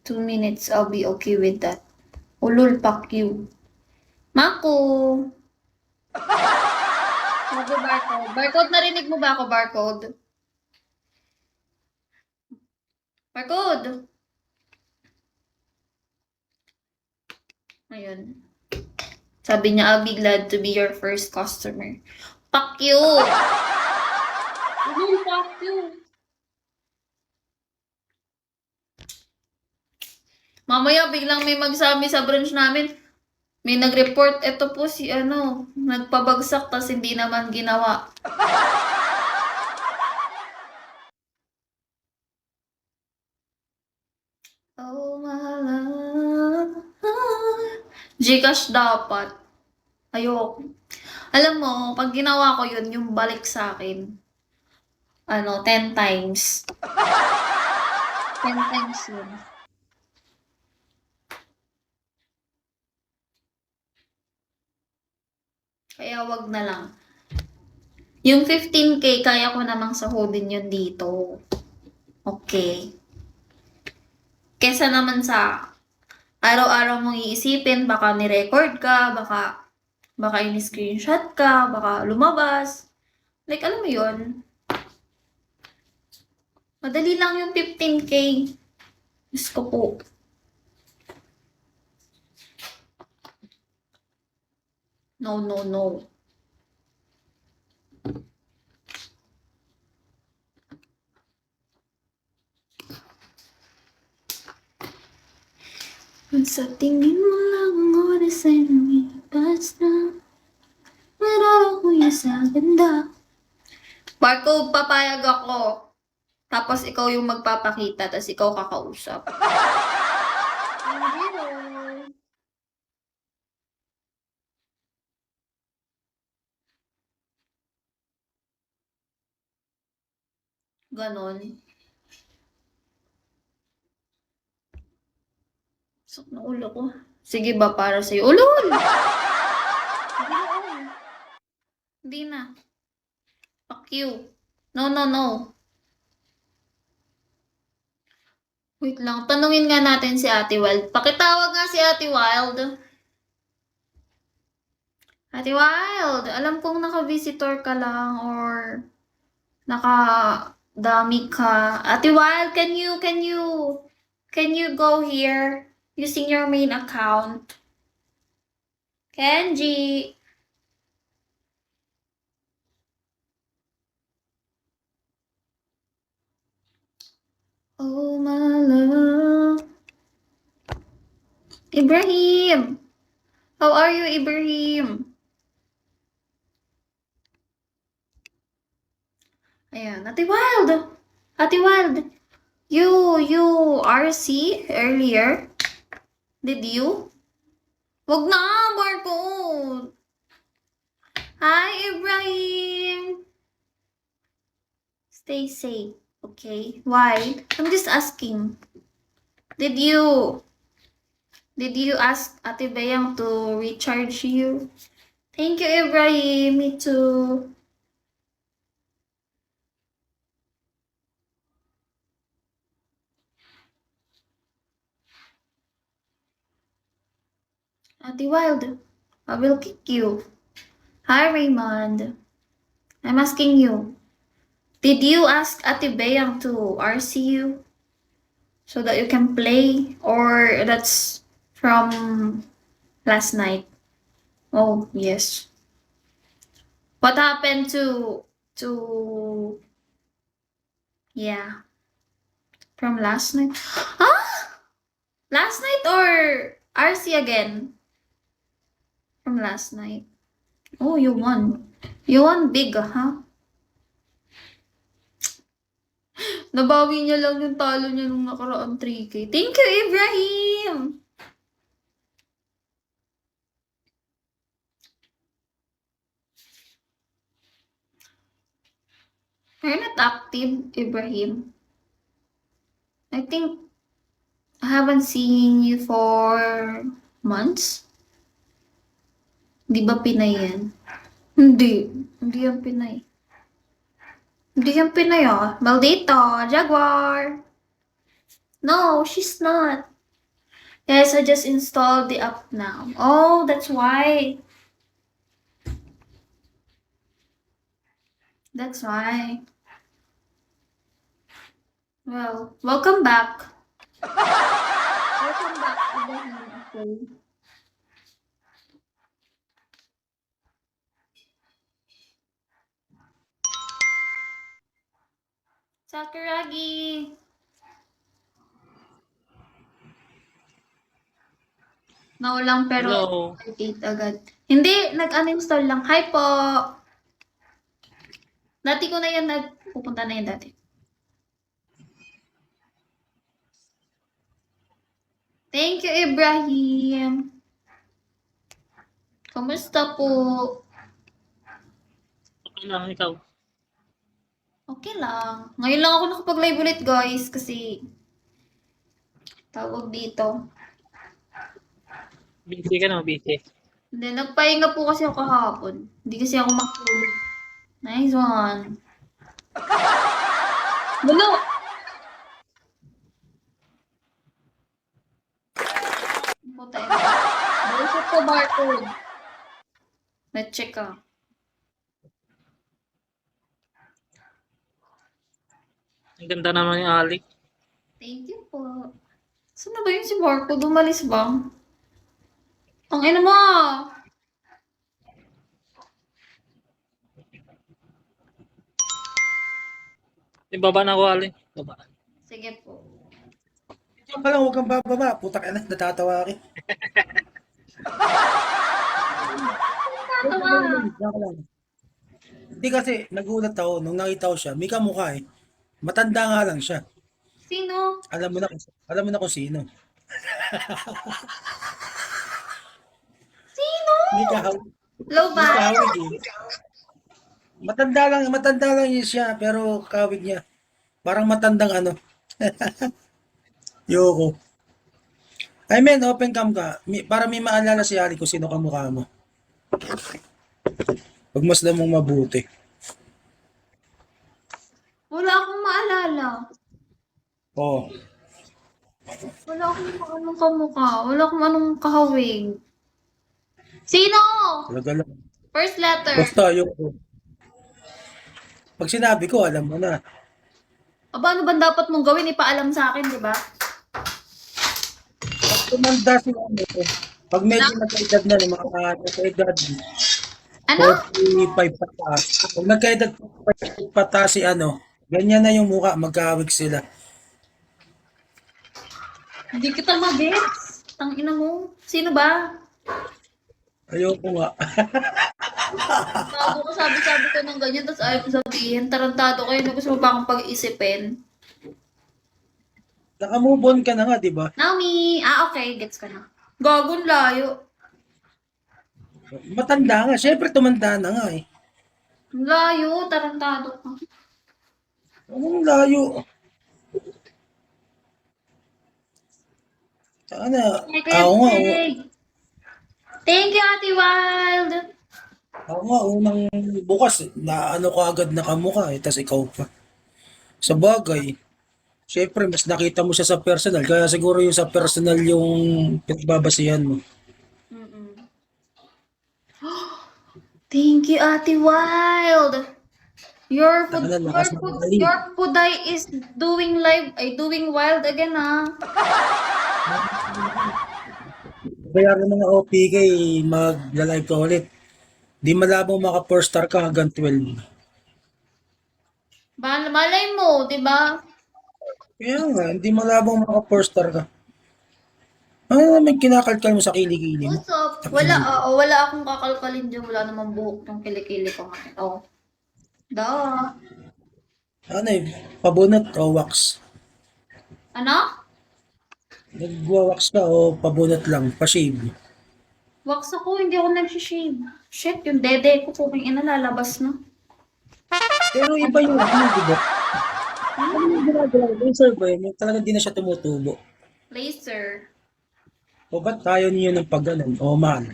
2 minutes, I'll be okay with that. Ulul, fuck you. Mako! Sabi barcode. Barcode, narinig mo ba ako, barcode? Barcode! Ayun. Sabi niya, I'll be glad to be your first customer. Fuck you! Ulul, fuck you! Mamaya biglang may magsabi sa branch namin, may nag-report, eto po si nagpabagsak tas hindi naman ginawa. Oh, mahal. Gcash dapat. Ayoko. Alam mo, pag ginawa ko yun, yung balik sa akin, 10 times. 10 times yun. Kaya wag na lang. Yung 15K, kaya ko namang sahodin yun dito. Okay. Kesa naman sa araw-araw mong iisipin, baka ni-record ka, baka in-screenshot ka, baka lumabas. Like, alam mo yun? Madali lang yung 15K. Diyos ko po. No, no, no. Sa tingin mo lang ang oras ay lumipas na. Mararahuya sa ganda. Barcode, papayag ako. Tapos ikaw yung magpapakita, tapos ikaw kakausap. Ganon. Sok na ulo ko. Sige ba para sa'yo? Ulol! Hindi na. Fuck you. No, no, no. Wait lang. Tanungin nga natin si Ate Wild. Pakitawag nga si Ate Wild. Ate Wild, alam kong naka-visitor ka lang or naka-dami ka. Ate Wild, can you go here using your main account? Kenji. Oh, my love. Ibrahim. How are you, Ibrahim? Ayan. Ate Wild. Ate Wild. You RC earlier? Did you? Wag na, Marco. Hi, Ibrahim. Stay safe, okay? Why? I'm just asking. Did you ask Ate Bayang to recharge you? Thank you, Ibrahim. Me too. Ate Wild, I will kick you. Hi, Raymond. I'm asking you. Did you ask Ate Bayang to RC you? So that you can play? Or that's from last night? Oh, yes. What happened to yeah, from last night? Ah! Last night or RC again? From last night. Oh, you won. You won big, huh? Nabawi niya lang yung talo niya nung nakaraang 3K. Thank you, Ibrahim! You're not active, Ibrahim. I think I haven't seen you for months. Di ba Pinay yan? Hindi. Hindi yan Pinay. Hindi yan Pinay ah. Maldito, Jaguar. No, she's not. Yes, I just installed the app now. Oh, that's why. That's why. Well, welcome back. Welcome back, Ibrahim. Okay. Sakuragi. Naulang pero Hello. update agad. Hindi, nag-uninstall lang. Hi po. Dati ko na yan pupunta na yan dati. Thank you, Ibrahim. Kamusta po? Okay lang, ikaw. Okay lang. Ngayon lang ako nakapag-live ulit, guys, kasi tawag dito. Busy ka na, busy. Hindi, nagpahinga po kasi ako kahapon. Hindi kasi ako makatulog. Nice one. Bulo! Ano tayo? Bulusot ko barcode. Na-check ka. Ang ganda naman ni Ali. Thank you po. Saan na ba yun si barcode? Umalis ba? Ang ina mo! Ibaba na ako, Ali. Baba. Sige po. Diyan pa lang, huwag kang bababa. Putak na, natatawa ka. Tatawa. Diyan ka lang. Hindi kasi, nagulat ako, nung nakita ko siya, may kamukha eh. Matanda nga lang siya. Sino? Alam mo na kung sino. Sino? May kahawig, Low may ba? kahawig eh. Matanda lang yun siya, pero kahawig niya. Parang matandang ano. Yoko. I mean, open cam ka. Para may maalala si Ali kung sino kamukha mo. Pagmasdan mong mabuti. Wala akong maalala. Oo. Wala akong anong kamukha. Wala akong anong kahawig. Sino? Talaga lang. First letter. Basta Yoko. Pag sinabi ko, alam mo na. Aba, ano ba dapat mong gawin? Ipaalam sa akin, di ba? Pag tumanda si ano, pag medyo nagkaedad na, mga nagkaedad, Ano? 45 pataas. Pag nagkaedad 45 pataas si ano, ganyan na yung mukha, magkahawig sila. Hindi kita mag-gets. Tangina mo. Sino ba? Ayoko nga. Bago ko sabi-sabi ko ng ganyan, tapos ayaw ko sabihin. Tarantado kayo na gusto mo pa akong pag-isipin. Naka-move on ka na nga, di ba? Naomi! Ah, okay. Gets ko na. Gagon layo. Matanda nga. Siyempre, tumanda na nga eh. Ang layo. Tarantado ka. Anong layo? Sana, Ay, Kuya ako nga, Greg. Thank you, Ate Wild. ako nga, unang bukas, na ano ka agad na kamukha eh, tas ikaw pa. Sa bagay, siyempre, mas nakita mo siya sa personal, kaya siguro yung sa personal yung pinagbabasihan mo. Mm-mm. Thank you, Ate Wild. Your food, Taka na, lakas ng Ali. your Puday is doing live, ay doing wild again, ah. Bayaran mo ng OPK, mag-live ka ulit. Di malabong maka-4 star ka hanggang 12. Malay mo, di ba? Kaya nga, hindi malabong maka-4 star ka. Ano naman kinakalkal mo sa kilikili mo? What's up? Wala, wala akong kakalkalin dyan. Wala namang buhok ng kilikili ko ngayon. Oh. Da. Ano eh, pabunot o wax? Ano? Nagwa-wax ka o pabunot lang, pa-shave? Wax ako, hindi ako nagsishave. Shit, yung dede ko kung ina lalabas na. Pero iba yung ano, di ba? Ano yung ginagawa? Laser ba yun? Yung talagang di na siya tumutubo. Laser. O ba't tayo niyo ng pagganon? O man.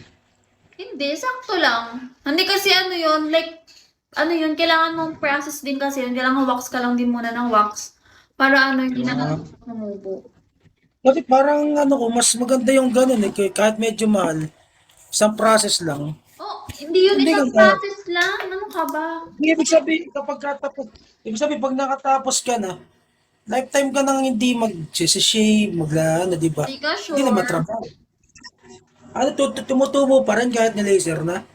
Hindi, sakto lang. Hindi kasi ano yun, like, ano yun, kailangan mong process din kasi yun. Kailangan wax ka lang din muna ng wax. Para ano, hindi na Ah. humubo. Kasi parang ano ko, mas maganda yung ganun eh, kahit medyo mahal, isang process lang. Oh, hindi yun Hindi isang ka, process lang. Ano ka ba? ibig sabihin, kapag katapos, ibig sabihin, pag nakatapos ka na, lifetime ka nang hindi mag-shave, ano, di ba? Hindi ka Hindi na sure. matrabaho. Ano, tumutubo pa rin kahit na-laser na.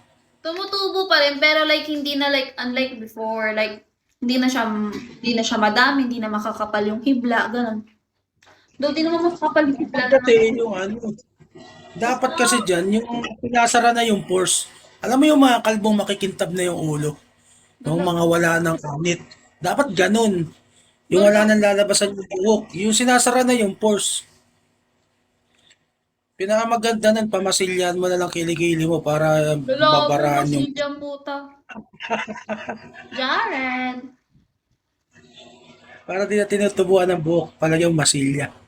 Tumutubo pa rin, pero like, hindi na like, unlike before, like, hindi na siya madami, hindi na makakapal yung hibla, ganun. Though, di naman makakapal yung hibla na Kasi yung ano, dapat kasi dyan, yung pinasara na yung pores. Alam mo yung mga kalbong makikintab na yung ulo? Yung mga wala ng anit. Dapat ganun. Yung wala nang lalabasan yung buhok. Yung sinasara na yung pores. Pinakamaganda nun, pamasilyan mo na lang kilikili mo para Lalaban, babaraan yung... masilyang puta. Jared. Para di na tinutubuan ng buhok, palagi yung masilya.